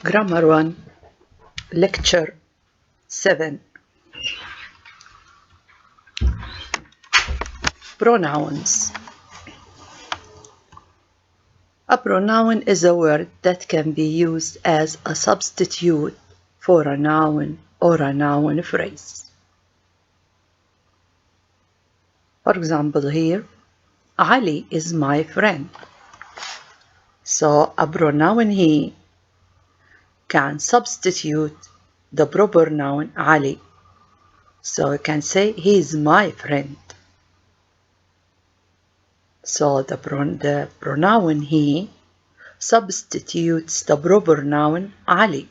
Grammar 1, Lecture 7. Pronouns. A pronoun is a word that can be used as a substitute for a noun or a noun phrase. For example, here, Ali is my friend. So a pronoun he can substitute the proper noun Ali. So we can say he is my friend. So the pronoun he substitutes the proper noun Ali.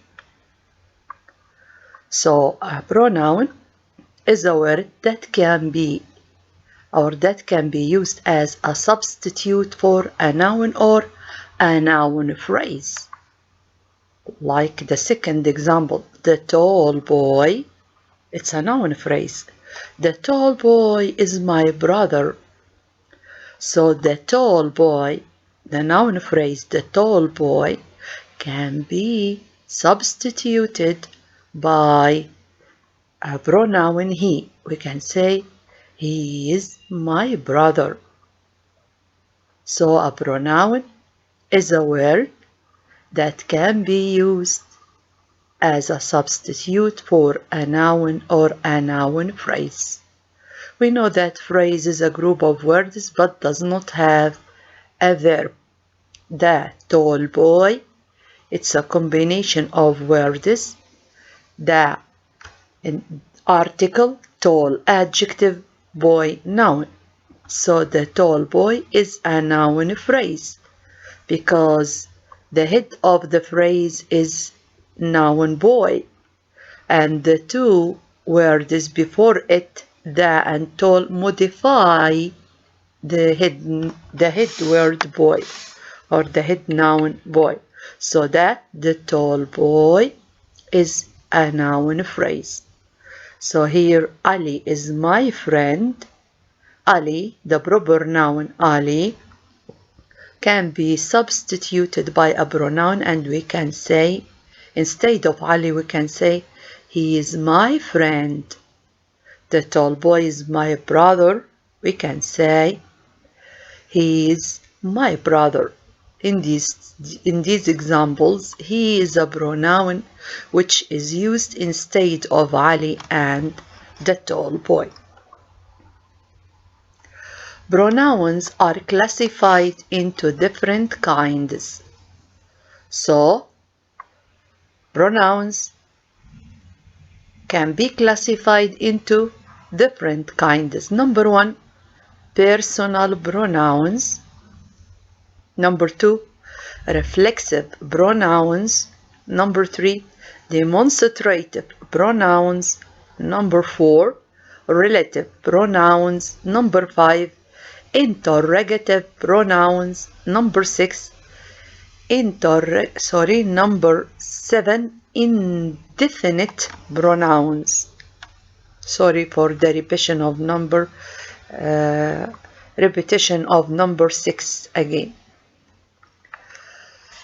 So a pronoun is a word that can be used as a substitute for a noun or a noun phrase. Like the second example, the tall boy, it's a noun phrase. The tall boy is my brother. So the tall boy, the noun phrase, the tall boy, can be substituted by a pronoun he. We can say, he is my brother. So a pronoun is a word that can be used as a substitute for a noun or a noun phrase. We know that phrase is a group of words but does not have a verb. The tall boy, it's a combination of words. The article, tall, adjective, boy, noun. So the tall boy is a noun phrase because the head of the phrase is noun boy, and the two words before it, the and tall, modify the head word boy or the head noun boy. So that the tall boy is a noun phrase. So here Ali is my friend. Ali, the proper noun Ali, can be substituted by a pronoun, and we can say, instead of Ali, we can say, he is my friend. The tall boy is my brother. We can say, he is my brother. In these examples, he is a pronoun which is used instead of Ali and the tall boy. Pronouns are classified into different kinds. So, pronouns can be classified into different kinds. Number 1, personal pronouns. Number 2, reflexive pronouns. Number 3, demonstrative pronouns. Number 4, relative pronouns. Number 5, interrogative pronouns. Number 6, number 7, indefinite pronouns. Sorry for the repetition of number 6 again.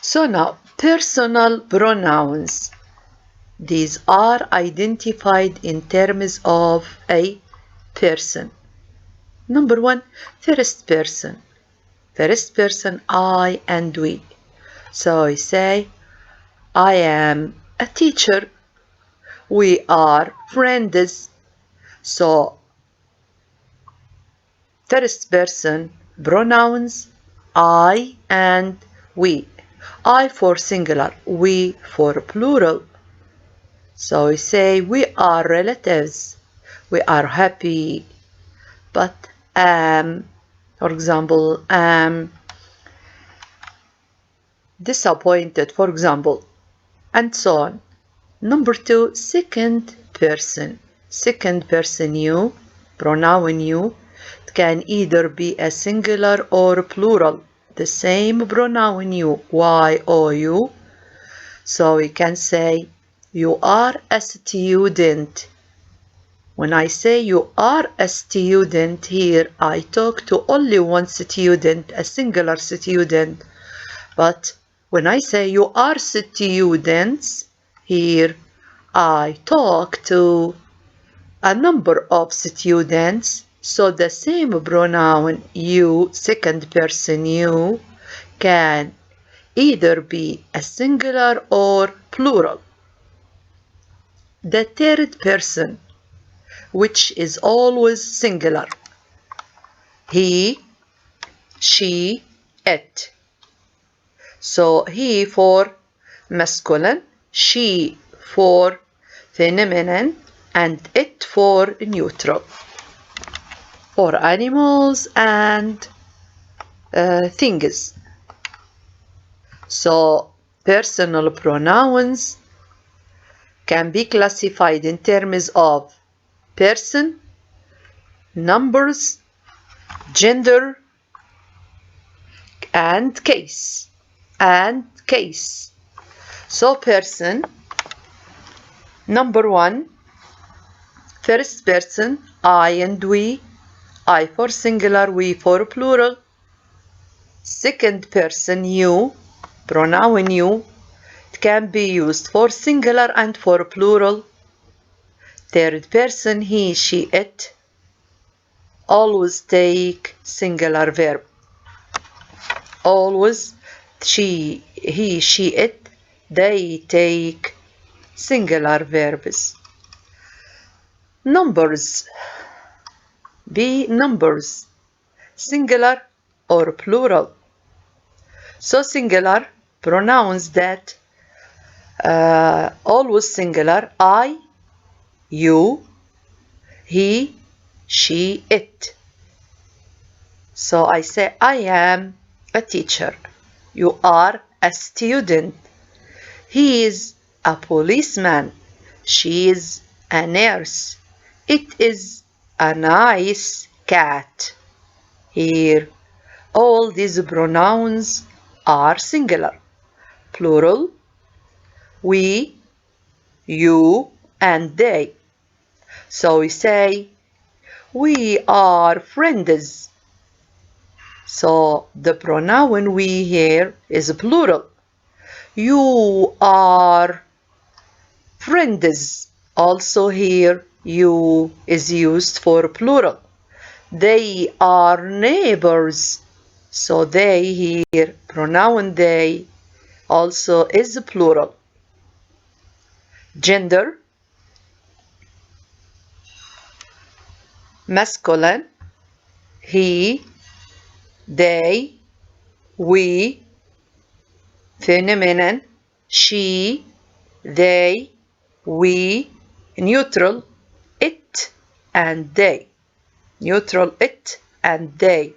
So now, personal pronouns. These are identified in terms of a person. Number 1, first person. First person, I and we. So I say, I am a teacher. We are friends. So, first person pronouns, I and we. I for singular, we for plural. So we say, we are relatives. We are happy. But for example, disappointed, for example, and so on. Number 2, second person. Second person you, pronoun you. It can either be a singular or plural. The same pronoun you, Y or you. So we can say, you are a student. When I say you are a student here, I talk to only one student, a singular student. But when I say you are students, here I talk to a number of students, so the same pronoun you, second person you, can either be a singular or plural. The third person, which is always singular, he, she, it. So he for masculine, she for feminine, and it for neutral, for animals and things. So personal pronouns can be classified in terms of person, numbers, gender, and case. So person, number one, first person, I and we, I for singular, we for plural. Second person, you, pronoun you, it can be used for singular and for plural. Third person, he, she, it, always take singular verb. Always she, he, she, it, they take singular verbs. Numbers. Be numbers, singular or plural. So singular, pronouns that always singular, I, you, he, she, it. So I say I am a teacher. You are a student. He is a policeman. She is a nurse. It is a nice cat. Here, all these pronouns are singular. Plural, we, you, and they. So we say, we are friends. So the pronoun we here is plural. You are friends. Also here, you is used for plural. They are neighbors. So they here, pronoun they, also is plural. Gender, masculine, he, they, we, feminine, she, they, we, neutral, it, and they. Neutral, it, and they.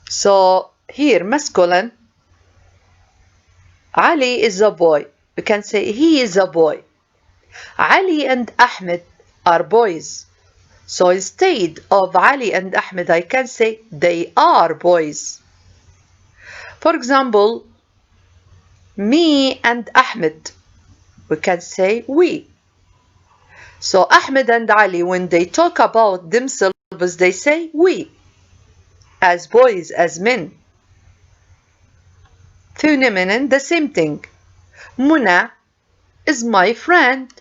So here, masculine, Ali is a boy. We can say he is a boy. Ali and Ahmed are boys. So instead of Ali and Ahmed, I can say they are boys. For example, me and Ahmed, we can say we. So Ahmed and Ali, when they talk about themselves, they say we, as boys, as men. Feminine, the same thing. Muna is my friend.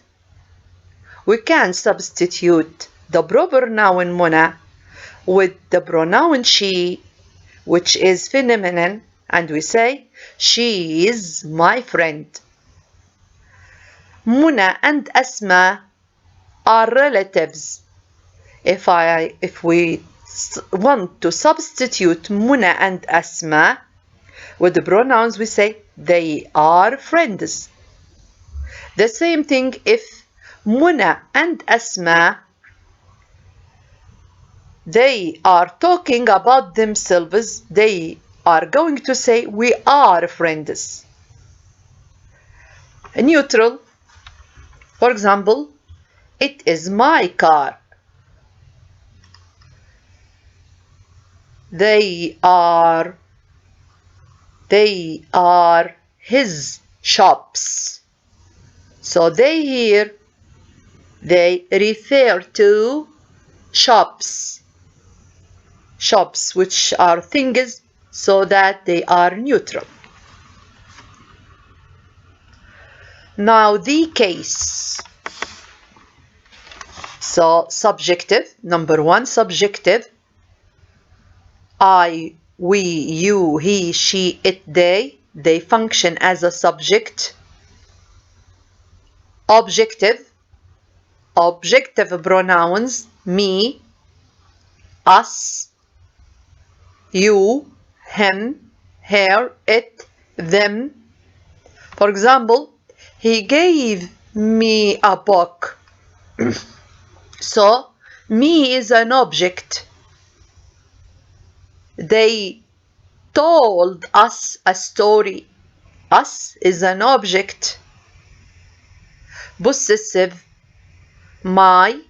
We can substitute the proper noun Muna with the pronoun she, which is feminine, and we say she is my friend. Muna and Asma are relatives. If we want to substitute Muna and Asma with the pronouns, we say they are friends. The same thing if Muna and Asma, they are talking about themselves, they are going to say we are friends. Neutral, for example, it is my car. They are his shops. So they here, they refer to shops. Shops, which are things so that they are neutral. Now the case. So subjective, number one, subjective. I, we, you, he, she, it, they function as a subject. Objective, objective pronouns, me, us, you, him, her, it, them. For example, he gave me a book. So, me is an object. They told us a story. Us is an object. Possessive, my,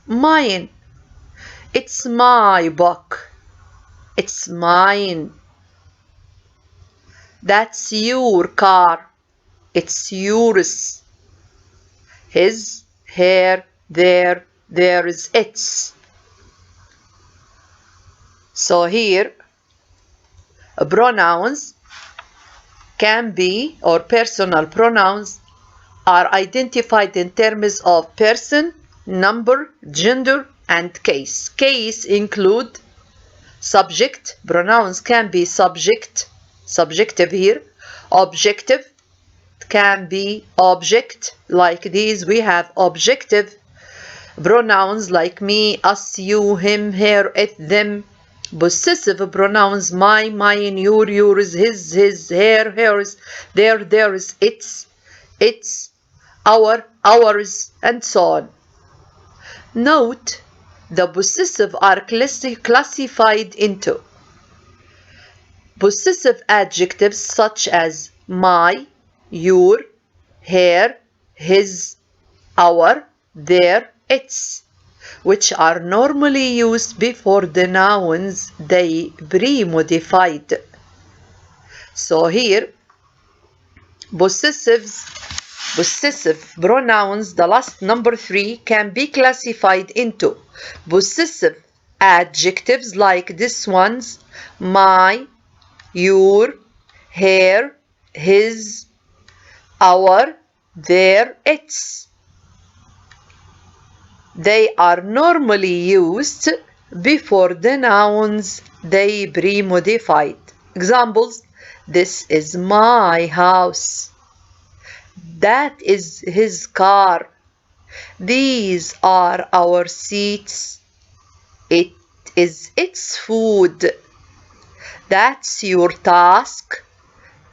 mine. It's my book. It's mine. That's your car. It's yours. His, her, their, theirs, its. So here, pronouns can be, or personal pronouns are identified in terms of person, number, gender, and case. Case include subject. Pronouns can be subject, subjective here. Objective can be object. Like these, we have objective pronouns like me, us, you, him, her, it, them. Possessive pronouns my, mine, your, yours, his, her, hers, their, theirs, its, our, ours, and so on. Note, the possessive are classified into possessive adjectives such as my, your, her, his, our, their, its, which are normally used before the nouns they pre-modified. So here, possessive pronouns, the last number 3, can be classified into possessive adjectives like this ones, my, your, her, his, our, their, its. They are normally used before the nouns they pre-modified. Examples: this is my house. That is his car. These are our seats. It is its food. That's your task.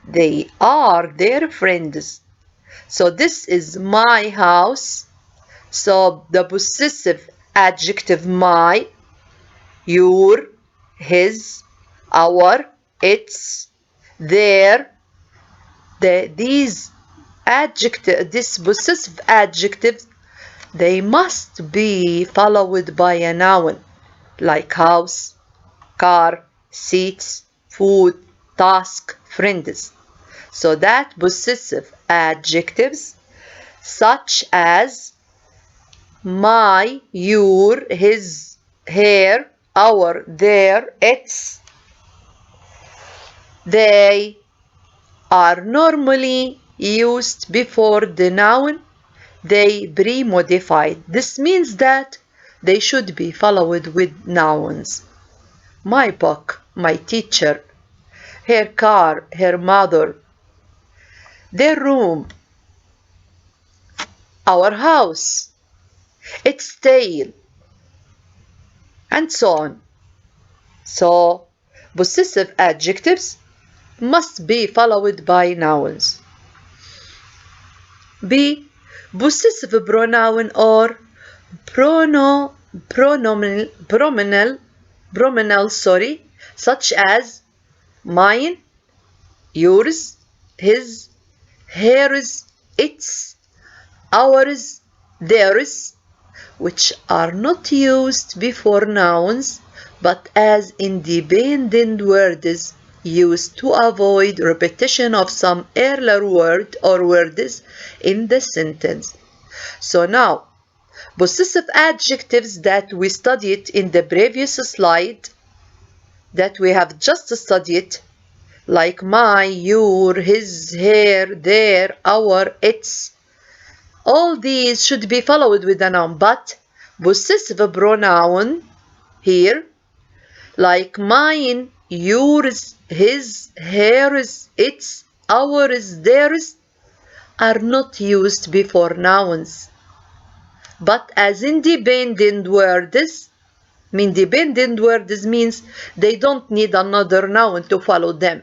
They are their friends. So this is my house. So the possessive adjective my, your, his, our, its, their. These possessive adjectives, they must be followed by a noun like house, car, seats, food, task, friends. So that possessive adjectives such as my, your, his, her, our, their, its, they are normally used before the noun they pre-modified. This means that they should be followed with nouns. My book, my teacher, her car, her mother, their room, our house, its tail, and so on. So, possessive adjectives must be followed by nouns. B. Possessive pronoun or pronominal, such as mine, yours, his, hers, its, ours, theirs, which are not used before nouns but as independent words used to avoid repetition of some earlier word or words in the sentence. So now, possessive adjectives that we studied in the previous slide that we have just studied, like my, your, his, her, their, our, its, all these should be followed with a noun, but possessive pronoun here, like mine, yours, his, hers, its, ours, theirs, are not used before nouns, but as independent words. Independent words means they don't need another noun to follow them,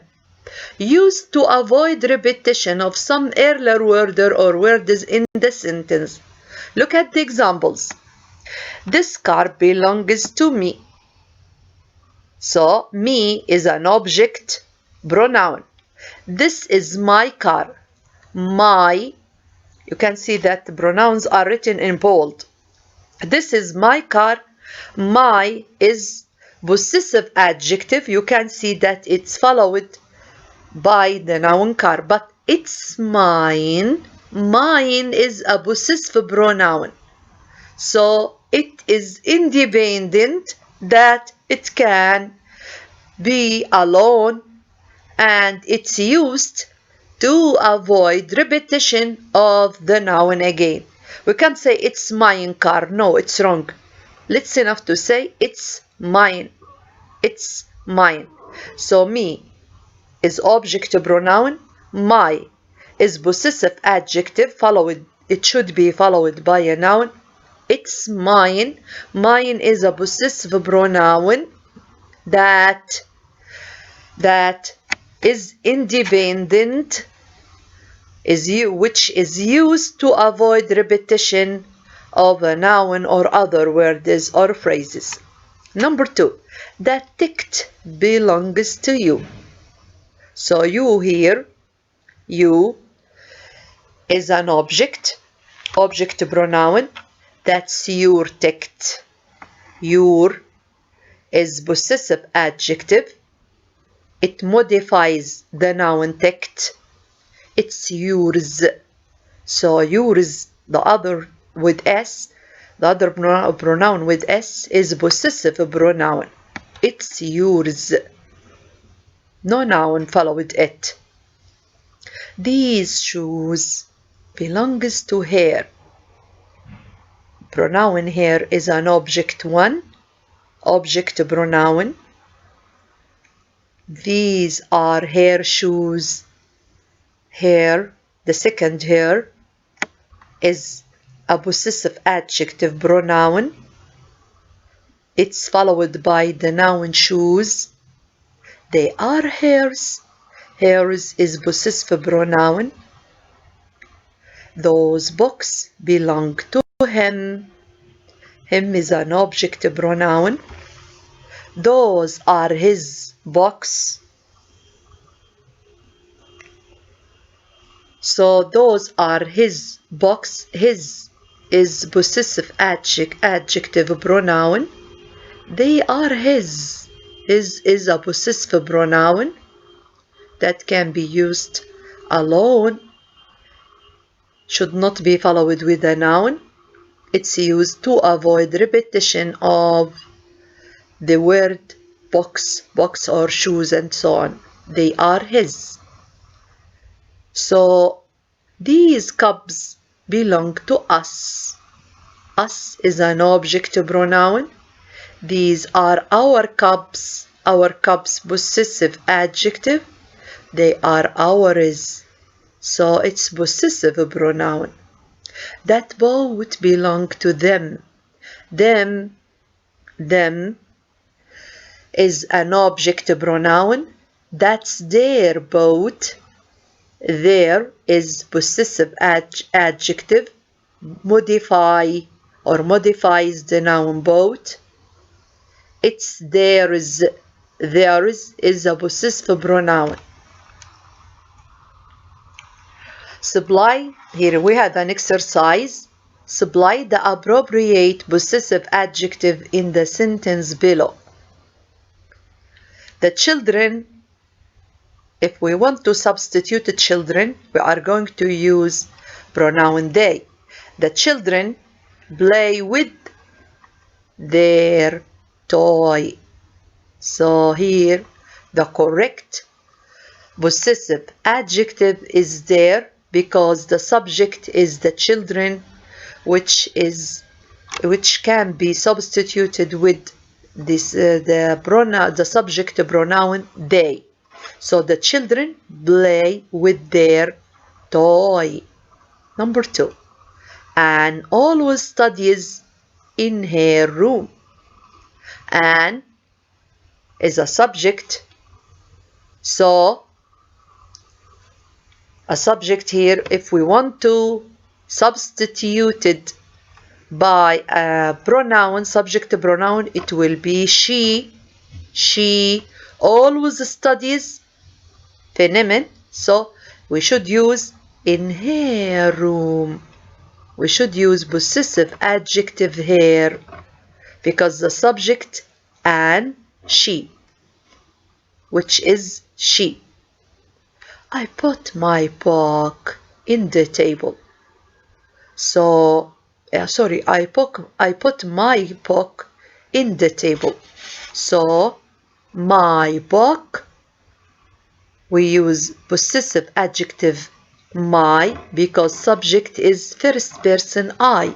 used to avoid repetition of some earlier word or words in the sentence. Look at the examples. This car belongs to me. So, me is an object pronoun. This is my car. My, you can see that the pronouns are written in bold. This is my car. My is possessive adjective. You can see that it's followed by the noun car, but it's mine. Mine is a possessive pronoun. So it is independent, that it can be alone, and it's used to avoid repetition of the noun again. We can't say it's mine car. No, it's wrong. Let's enough to say it's mine. It's mine. So me is object pronoun. My is possessive adjective. It should be followed by a noun. It's mine. Mine is a possessive pronoun that is independent, which is used to avoid repetition of a noun or other words or phrases. Number 2, that ticket belongs to you. So you here, you is an object pronoun. That's your ticket. Your is possessive adjective. It modifies the noun ticket. It's yours. So yours, the other with S, the other pronoun with S is possessive pronoun. It's yours. No noun followed it. These shoes belongs to her. Pronoun here is an object 1, object pronoun. These are her shoes. Her, the second her, is a possessive adjective pronoun. It's followed by the noun shoes. They are hers. Hers is possessive pronoun. Those books belong to him. Him is an object pronoun. Those are his books. So those are his books. His is possessive adjective pronoun. They are his. His is a possessive pronoun that can be used alone. Should not be followed with a noun. It's used to avoid repetition of the word box or shoes and so on. They are his. So these cups belong to us. Us is an object pronoun. These are our cups. Our cups possessive adjective. They are ours. So it's possessive pronoun. That boat belong to them. Them is an object pronoun. That's their boat. There is possessive adjective. Modify or modifies the noun boat. It's theirs. Theirs is a possessive pronoun. Supply, here we have an exercise. Supply the appropriate possessive adjective in the sentence below. The children, if we want to substitute children, we are going to use pronoun they. The children play with their toy. So here the correct possessive adjective is there because the subject is the children, which can be substituted with this the subject pronoun they. So the children play with their toy. Number 2. Anne always studies in her room. Anne is a subject. So a subject here, if we want to substitute it by a pronoun, subject pronoun, it will be she. She always studies feminine. So we should use in her room. We should use possessive adjective here because the subject and she, which is she. I put my book in the table. So, I put my book in the table. So, my book, we use possessive adjective my because subject is first person I.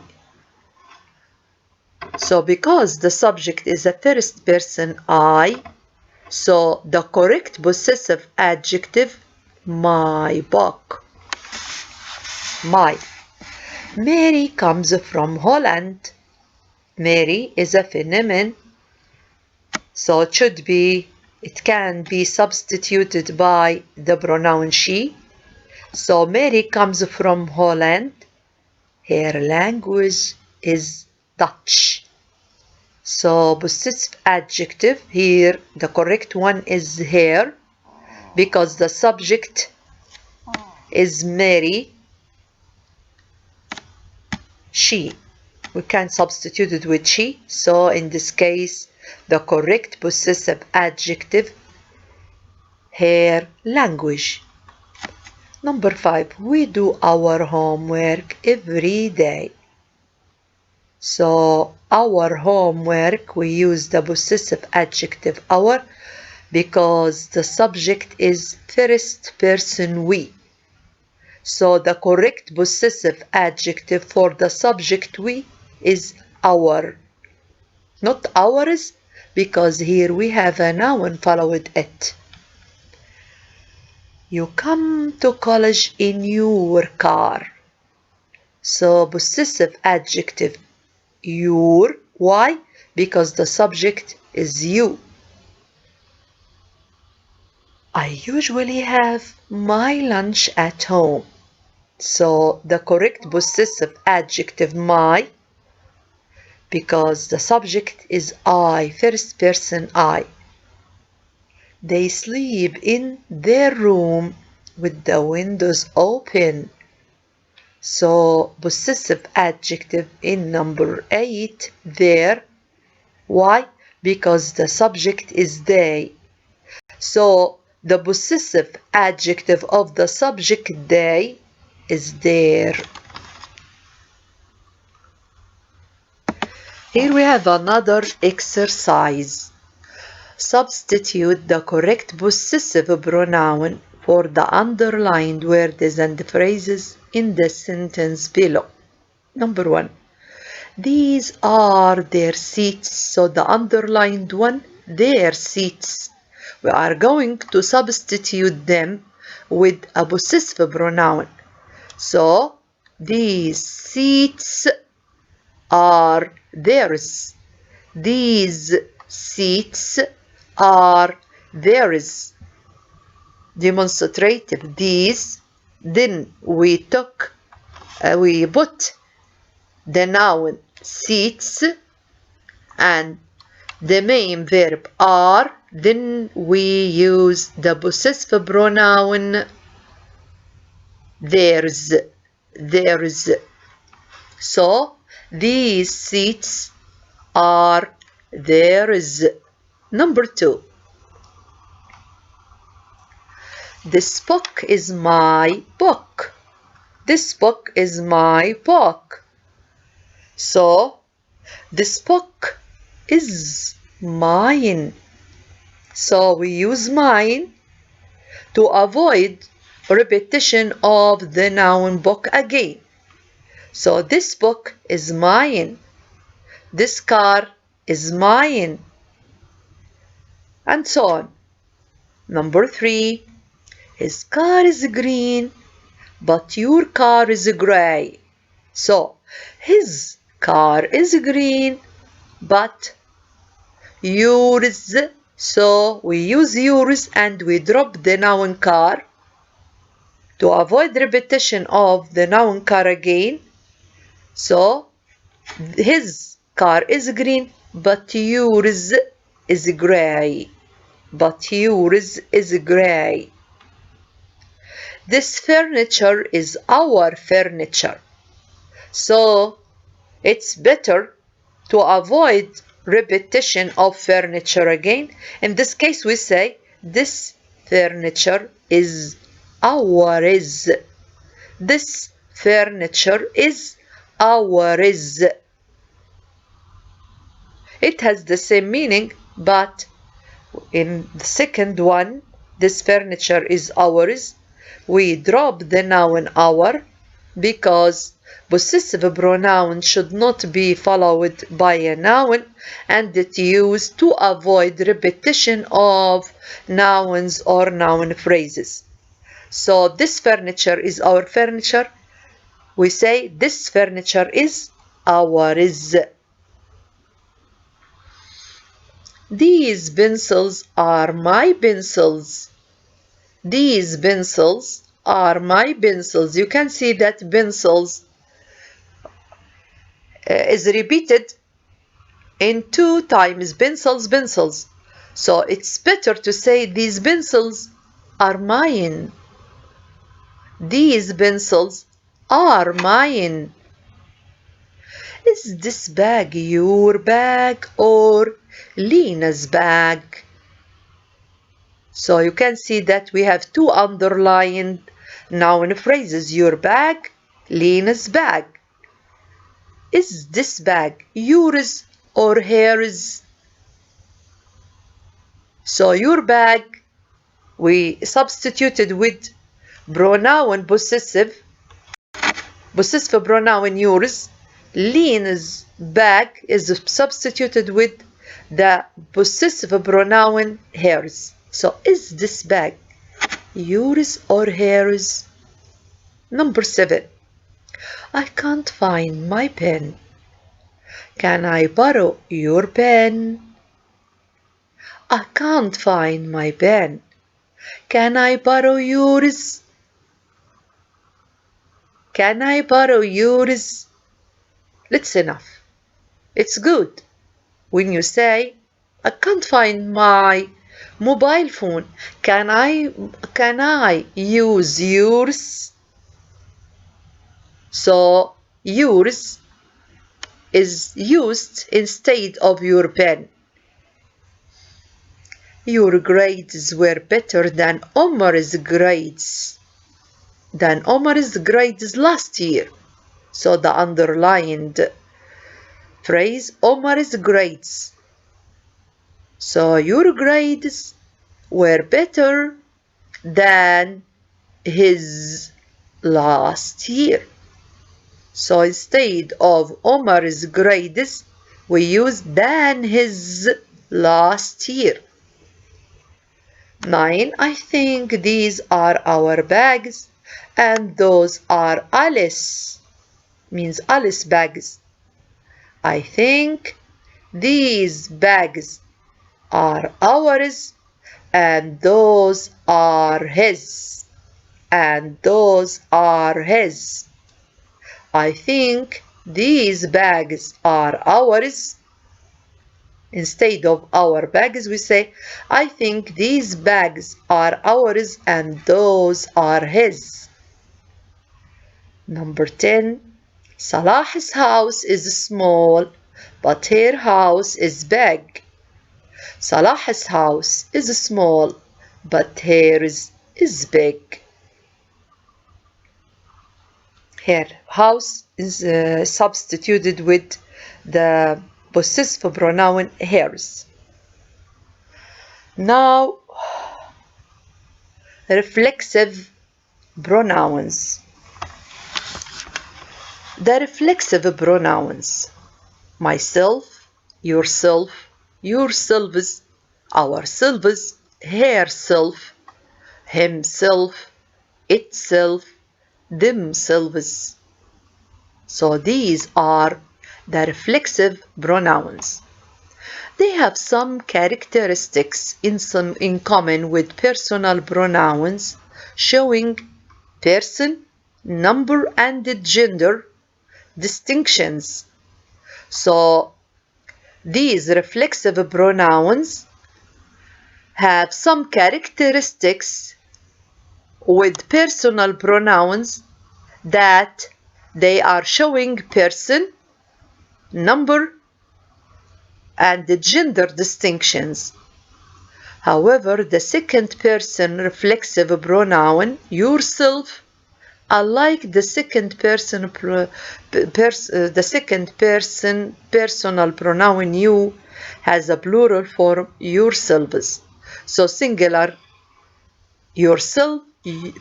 So because the subject is a first person I, so the correct possessive adjective my book. My. Mary comes from Holland. Mary is a feminine, so it can be substituted by the pronoun she. So Mary comes from Holland. Her language is Dutch. So possessive adjective here, the correct one is her because the subject is Mary. She. We can substitute it with she. So in this case, the correct possessive adjective, her language. Number 5, we do our homework every day. So our homework, we use the possessive adjective our because the subject is first person we. So the correct possessive adjective for the subject we is our, not ours, because here we have a noun followed it. You come to college in your car. So possessive adjective your. Why? Because the subject is you. I usually have my lunch at home. So the correct possessive adjective my because the subject is I, first person I. They sleep in their room with the windows open. So possessive adjective in number 8 there. Why? Because the subject is they. So the possessive adjective of the subject they is there. Here we have another exercise. Substitute the correct possessive pronoun for the underlined words and phrases in the sentence below. Number 1. These are their seats. So the underlined one, their seats. We are going to substitute them with a possessive pronoun. So these seats are theirs. These seats are theirs. Demonstrative these. Then we put the noun seats and the main verb are. Then we use the possessive pronoun theirs. Theirs. So these seats are theirs. Number 2. This book is my book. This book is my book. So this book is mine. So we use mine to avoid repetition of the noun book again. So this book is mine. This car is mine. And so on. Number 3. His car is green, but your car is gray. So, his car is green, but yours. So, we use yours and we drop the noun car to avoid repetition of the noun car again. So, his car is green, but yours is gray. But yours is gray. This furniture is our furniture. So, it's better to avoid repetition of furniture again. In this case, we say, this furniture is ours. This furniture is ours. It has the same meaning, but in the second one, this furniture is ours, we drop the noun our because possessive pronoun should not be followed by a noun, and it's used to avoid repetition of nouns or noun phrases. So this furniture is our furniture. We say this furniture is ours. These pencils are my pencils. These pencils are my pencils. You can see that pencils is repeated in 2 times. Pencils, pencils. So it's better to say these pencils are mine. These pencils are mine. Is this bag your bag or Lena's bag? So you can see that we have 2 underlined noun phrases. Your bag, Lena's bag. Is this bag yours or hers? So your bag, we substituted with pronoun possessive pronoun yours. Lena's bag is substituted with the possessive pronoun hers. So is this bag yours or hers? Number 7. I can't find my pen. Can I borrow your pen? I can't find my pen. Can I borrow yours? Can I borrow yours? That's enough. It's good when you say, I can't find my mobile phone. Can I use yours? So yours is used instead of your pen. Your grades were better than Omar's grades. Than Omar's grades last year. So the underlined phrase, Omar's grades. So your grades were better than his last year. So instead of Omar's grades, we use than his last year. 9. I think these are our bags and those are Alice. Means Alice bags. I think these bags are ours and those are his. And those are his. I think these bags are ours. Instead of our bags, we say, I think these bags are ours and those are his. Number 10. Salah's house is small, but her house is big. Salah's house is small, but hers is big. Her house is substituted with the possessive pronoun hers. Now, reflexive pronouns. The reflexive pronouns: myself, yourself, yourselves, ourselves, herself, himself, itself, themselves. So these are the reflexive pronouns. They have some characteristics in common with personal pronouns, showing person, number, and gender distinctions. So these reflexive pronouns have some characteristics with personal pronouns that they are showing person, number, and the gender distinctions. However, the second person reflexive pronoun, yourself, unlike the second person personal pronoun you, has a plural form, yourselves. So singular yourself,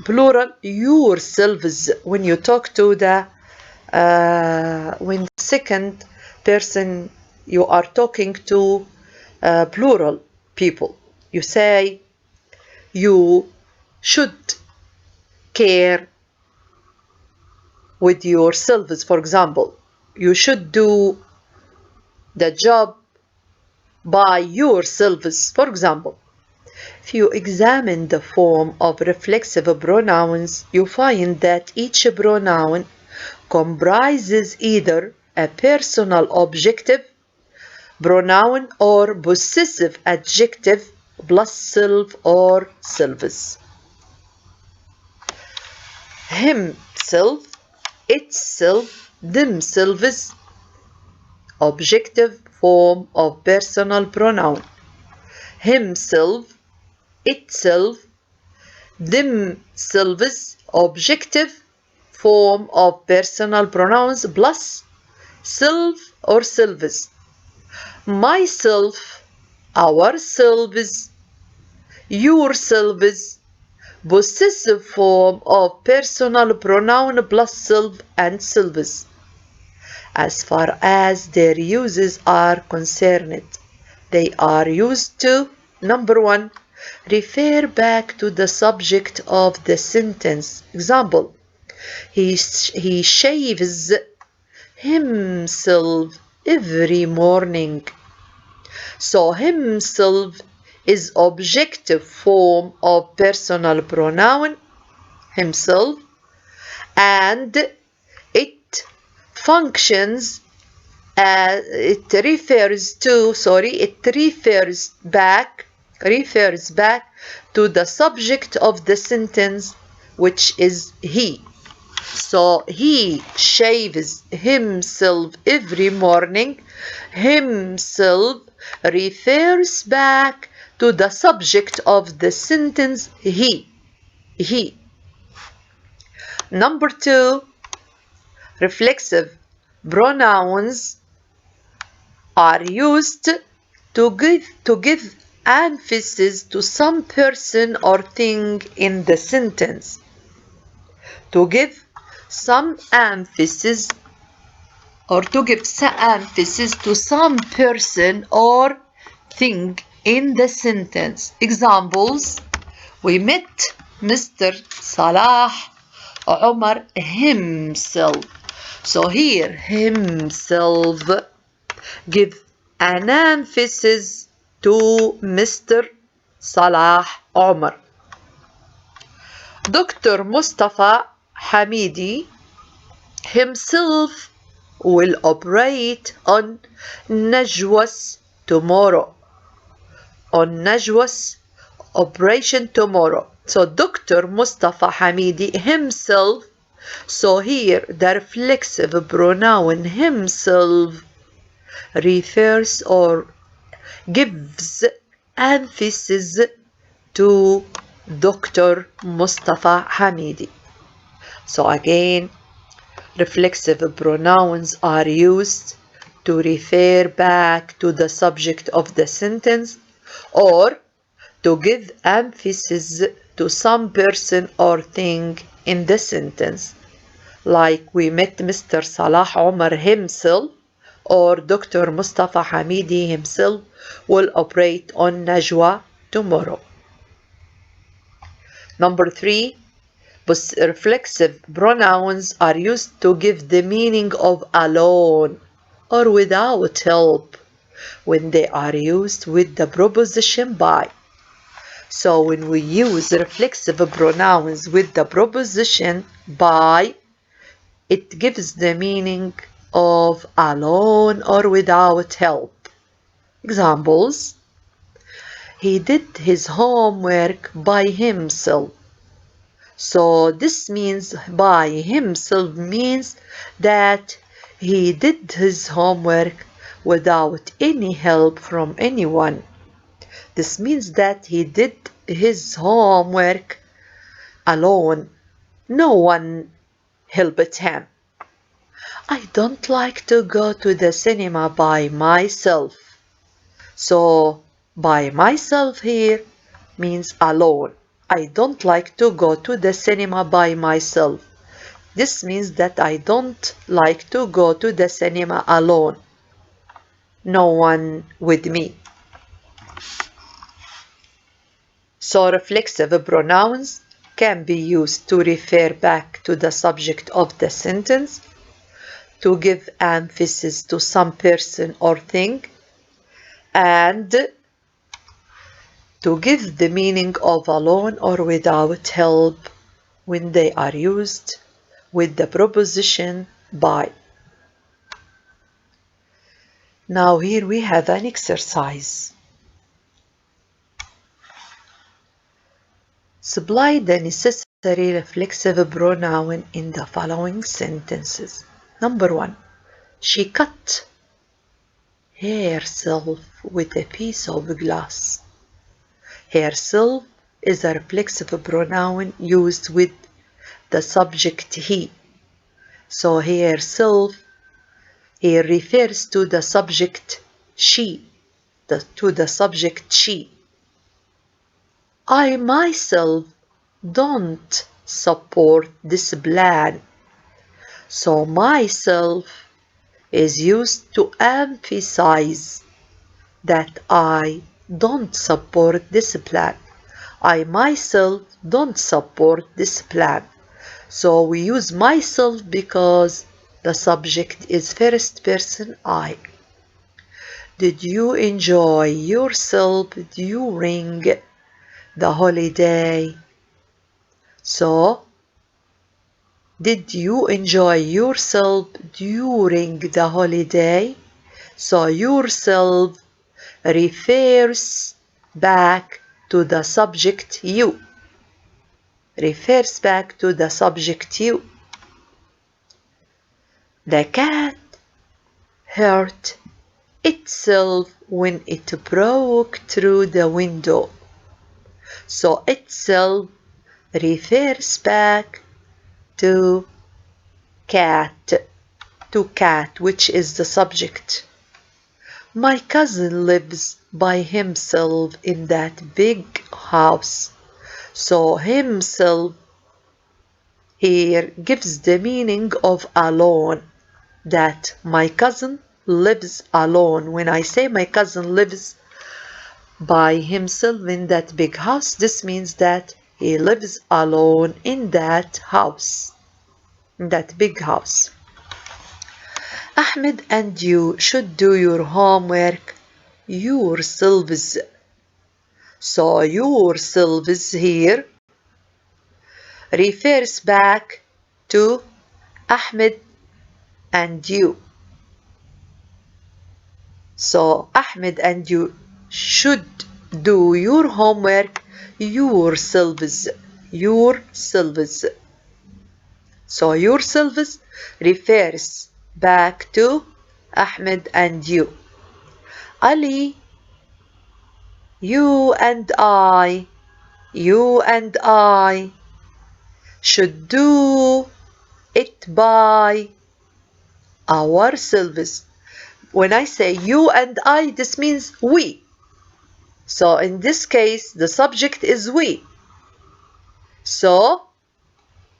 plural yourselves. When you talk to the when second person, you are talking to plural people. You say you should care with yourselves. For example, you should do the job by yourselves. For example, if you examine the form of reflexive pronouns, you find that each pronoun comprises either a personal objective pronoun or possessive adjective plus self or selves. Himself, itself, themselves, objective form of personal pronoun. Himself, itself, themselves, objective form of personal pronouns plus self or selves. Myself, ourselves, yourselves, possessive form of personal pronoun plus self and selves. As far as their uses are concerned, they are used to, number one, refer back to the subject of the sentence. Example, he shaves himself every morning. So himself is objective form of personal pronoun, himself, and it functions as it refers back to the subject of the sentence, which is he. So he shaves himself every morning. Himself refers back to the subject of the sentence, he. Number two, reflexive pronouns are used to give emphasis to some person or thing in the sentence. To give some emphasis to some person or thing in the sentence. Examples, we met Mr. Salah Omar himself. So here, himself give an emphasis to Mr. Salah Omar. Dr. Mustafa Hamidi himself will operate on Najwa's tomorrow. On Najwa's operation tomorrow. So Dr. Mustafa Hamidi himself. So here the reflexive pronoun himself refers or gives emphasis to Dr. Mustafa Hamidi. So again, reflexive pronouns are used to refer back to the subject of the sentence or to give emphasis to some person or thing in the sentence. Like we met Mr. Salah Omar himself, or Dr. Mustafa Hamidi himself will operate on Najwa tomorrow. Number 3, reflexive pronouns are used to give the meaning of alone or without help when they are used with the preposition by. So when we use reflexive pronouns with the preposition by, it gives the meaning of alone or without help. Examples: he did his homework by himself. So this means by himself means that he did his homework without any help from anyone. This means that he did his homework alone. No one helped him. I don't like to go to the cinema by myself. So by myself here means alone. I don't like to go to the cinema by myself. This means that I don't like to go to the cinema alone. No one with me. So reflexive pronouns can be used to refer back to the subject of the sentence, to give emphasis to some person or thing, and to give the meaning of alone or without help when they are used with the preposition by. Now here we have an exercise. Supply the necessary reflexive pronoun in the following sentences. Number 1. She cut herself with a piece of glass. Herself is a reflexive pronoun used with the subject he. So herself here refers to the subject she, to the subject she. I myself don't support this plan. So myself is used to emphasize that I don't support this plan. I myself don't support this plan. So we use myself because the subject is first person I. Did you enjoy yourself during the holiday? So, did you enjoy yourself during the holiday? So yourself refers back to the subject you. Refers back to the subject you. The cat hurt itself when it broke through the window. So itself refers back to cat, which is the subject. My cousin lives by himself in that big house. So himself here gives the meaning of alone, that my cousin lives alone. When I say my cousin lives by himself in that big house, this means that he lives alone in that house, in that big house. Ahmed and you should do your homework yourselves. So yourselves here refers back to Ahmed and you. So Ahmed and you should do your homework yourselves. Yourselves. So yourselves refers back to Ahmed and you. Ali, you and I should do it by ourselves. When I say you and I, this means we. So in this case, the subject is we. So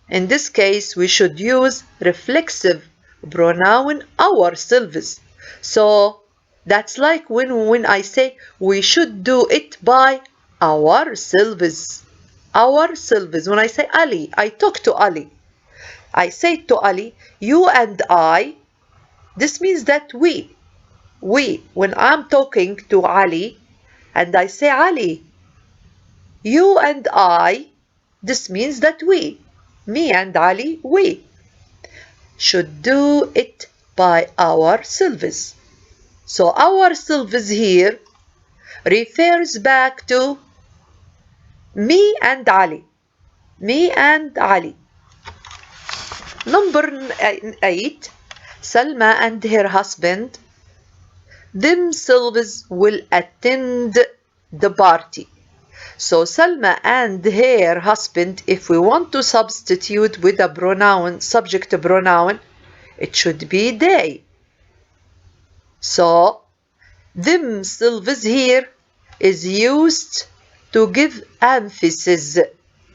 in this case, we should use reflexive pronoun ourselves. So that's like when I say we should do it by ourselves. Ourselves. When I say Ali, I talk to Ali. I say to Ali, you and I. This means that we. When I'm talking to Ali and I say Ali, you and I, this means that we, me and Ali, we should do it by ourselves. So ourselves here refers back to me and Ali. Me and Ali. Number 8. Salma and her husband themselves will attend the party. So Salma and her husband, if we want to substitute with a pronoun, subject pronoun, it should be they. So themselves here is used to give emphasis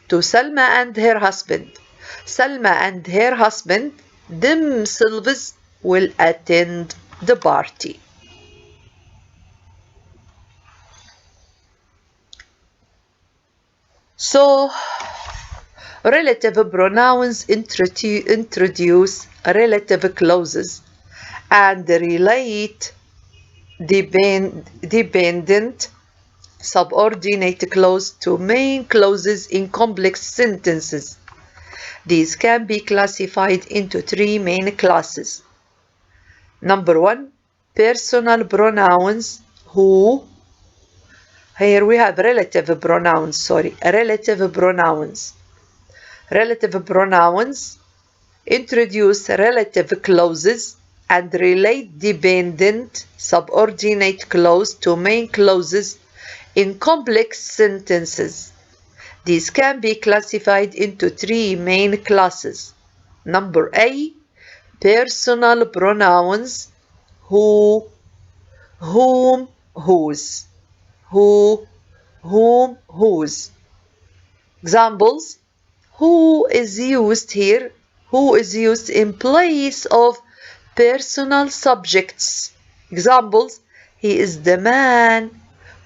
to Salma and her husband. Salma and her husband themselves will attend the party. So relative pronouns introduce relative clauses and relate dependent subordinate clause to main clauses in complex sentences. These can be classified into 3 main classes. Number 1, personal pronouns who. Here we have relative pronouns, relative pronouns. Relative pronouns introduce relative clauses and relate dependent subordinate clause to main clauses in complex sentences. These can be classified into 3 main classes. Number A, personal pronouns who, whom, whose. Who, whom, whose. Examples: who is used here? Who is used in place of personal subjects. Examples: he is the man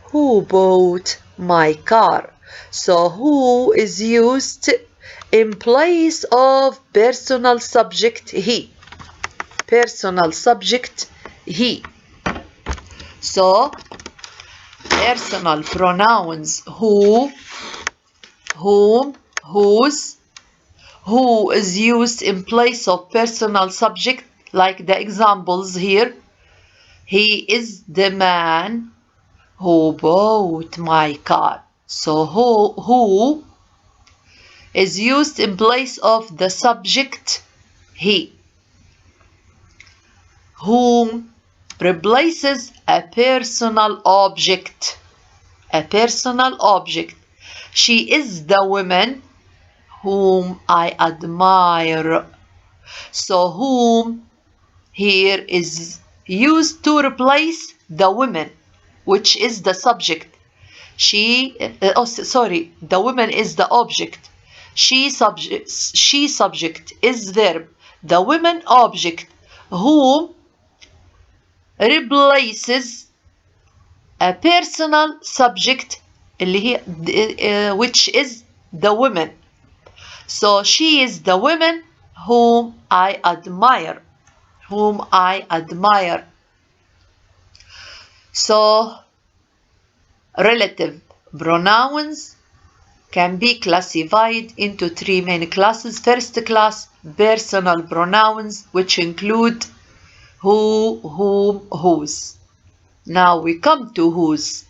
who bought my car. So who is used in place of personal subject he. Personal subject he. So personal pronouns who, whom, whose. Who is used in place of personal subject, like the examples here. He is the man who bought my car. So who is used in place of the subject he. Whom replaces a personal object. A personal object. She is the woman whom I admire. So whom here is used to replace the woman, which is the subject. The woman is the object. She subject is verb. The woman object. Whom replaces a personal subject which is the woman. So she is the woman whom I admire. Whom I admire. So relative pronouns can be classified into 3 main classes. First class, personal pronouns, which include who, whom, whose. Now we come to whose.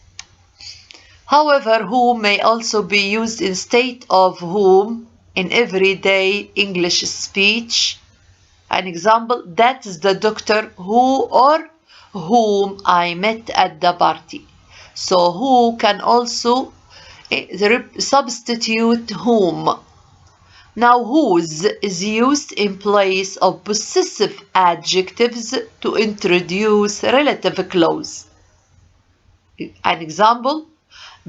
However, who may also be used instead of whom in everyday English speech. An example: that is the doctor who or whom I met at the party. So who can also substitute whom. Now whose is used in place of possessive adjectives to introduce relative clause. An example: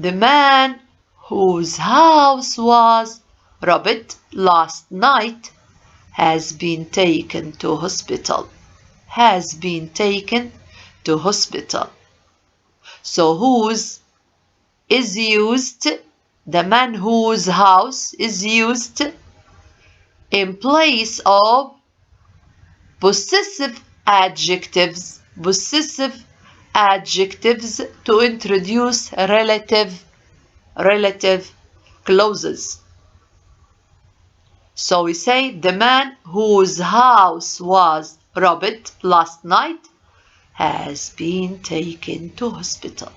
The man whose house was robbed last night has been taken to hospital. Has been taken to hospital. So whose is used, the man whose house is used in place of possessive adjectives. Possessive adjectives to introduce relative clauses. So we say the man whose house was robbed last night has been taken to hospital.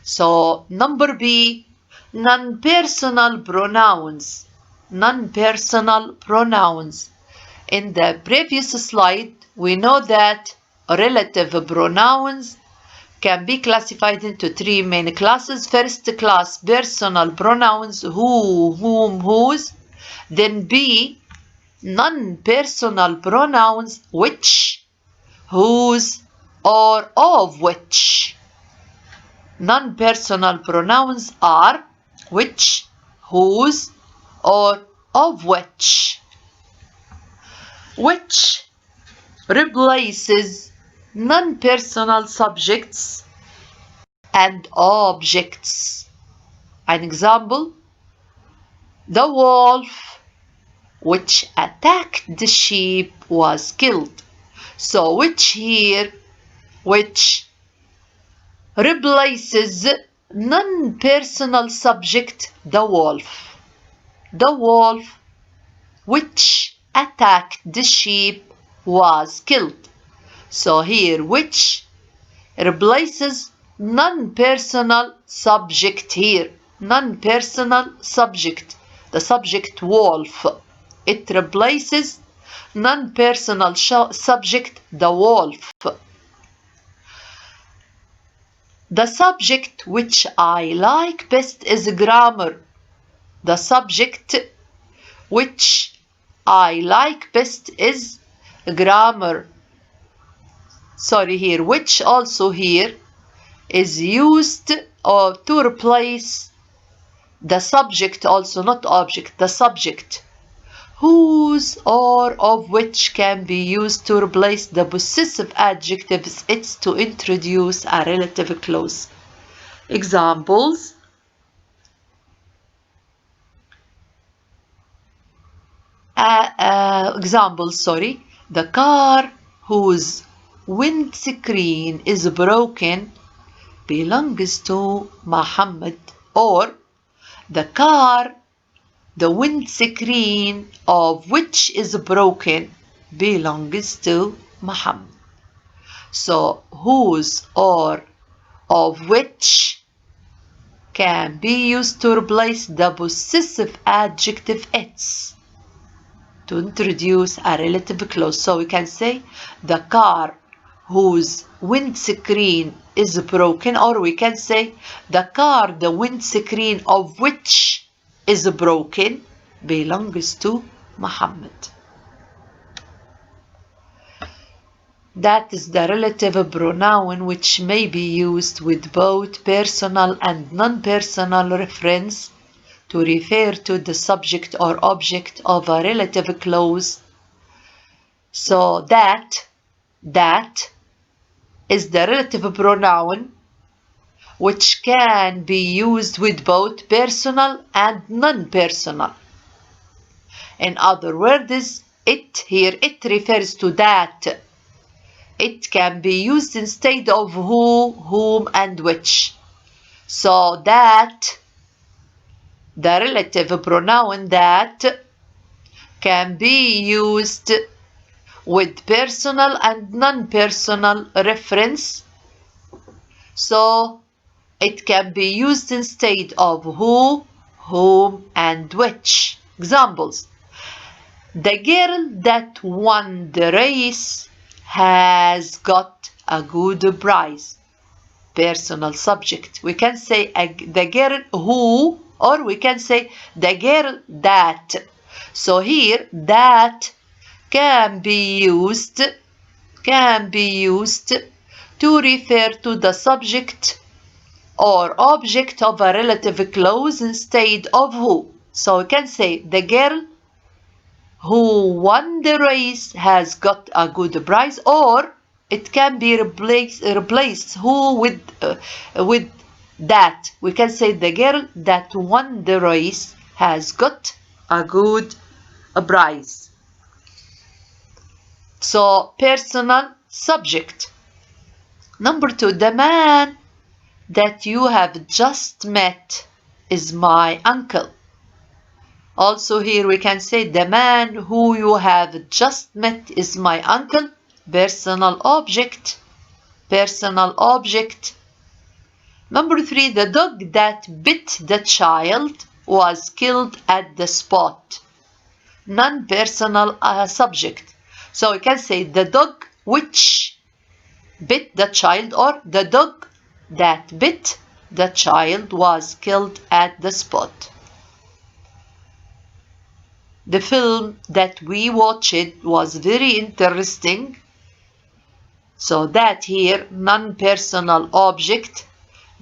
So number B, non-personal pronouns. Non-personal pronouns. In the previous slide, we know that relative pronouns can be classified into three main classes. First class, personal pronouns, who, whom, whose. Then B, non-personal pronouns, which, whose, or of which. Non-personal pronouns are which, whose, or of which. Which replaces non-personal subjects and objects. An example, the wolf which attacked the sheep was killed. So which here, which replaces non-personal subject, the wolf. The wolf which attacked the sheep was killed. So here which replaces non-personal subject here. Non-personal subject. The subject wolf. It replaces non-personal subject, the wolf. The subject which I like best is grammar. The subject which I like best is grammar. Sorry, here, which also here is used to replace the subject also, not object, the subject. Whose or of which can be used to replace the possessive adjectives. It's to introduce a relative clause. Examples. The car whose windscreen is broken belongs to Muhammad. Or the car, the windscreen of which is broken belongs to Muhammad. So whose or of which can be used to replace the possessive adjective its, to introduce a relative clause. So we can say the car whose windscreen is broken, or we can say the car the windscreen of which is broken belongs to Muhammad. That is the relative pronoun which may be used with both personal and non-personal reference to refer to the subject or object of a relative clause. So that is the relative pronoun which can be used with both personal and non-personal. In other words, it refers to that. It can be used instead of who, whom, and which. So that, the relative pronoun that, can be used with personal and non-personal reference. So it can be used instead of who, whom, and which. Examples. The girl that won the race has got a good prize. Personal subject. We can say the girl who, or we can say the girl that. So here that can be used to refer to the subject or object of a relative clause instead of who. So we can say the girl who won the race has got a good prize, or it can be replaced who with that. We can say the girl that won the race has got a good prize. So personal subject. Number 2, the man that you have just met is my uncle. Also here we can say the man who you have just met is my uncle. Personal object. Personal object. Number 3, the dog that bit the child was killed at the spot. Non-personal subject. So we can say the dog which bit the child, or the dog that bit the child was killed at the spot. The film that we watched was very interesting. So that here, non-personal object.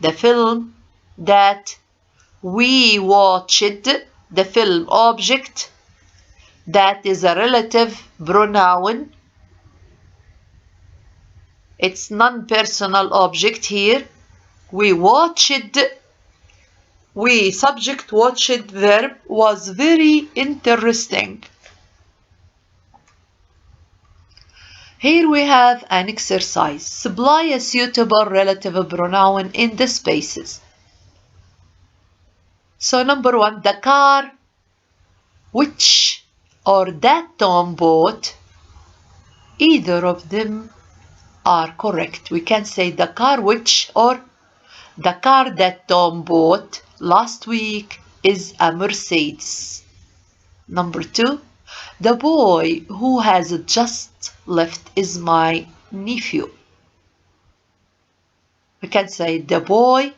The film that we watched, the film object. That is a relative pronoun. It's non-personal object here. We watched. We subject watched verb was very interesting. Here we have an exercise. Supply a suitable relative pronoun in the spaces. So number 1, the car which or that Tom bought. Either of them are correct. We can say the car which or the car that Tom bought last week is a Mercedes. Number 2, the boy who has just left is my nephew. We can say the boy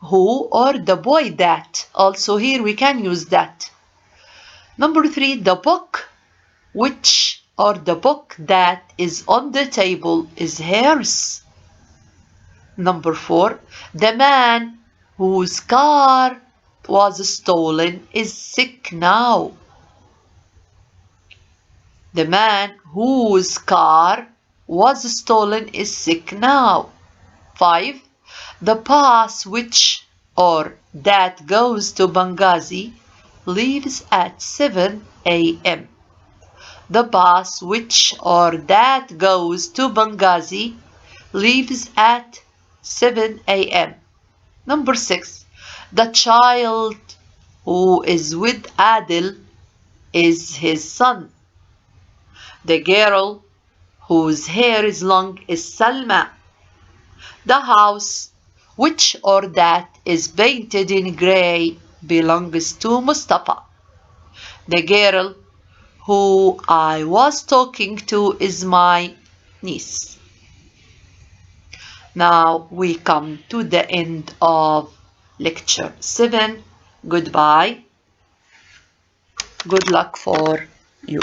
who or the boy that. Also here we can use that. Number 3, the book which or the book that is on the table is hers. Number 4, the man whose car was stolen is sick now. The man whose car was stolen is sick now. 5, the bus which or that goes to Benghazi leaves at 7 a.m. The bus which or that goes to Benghazi leaves at 7 a.m. Number 6, the child who is with Adil is his son. The girl whose hair is long is Salma. The house which or that is painted in grey belongs to Mustafa. The girl who I was talking to is my niece. Now we come to the end of lecture 7. Goodbye. Good luck for you.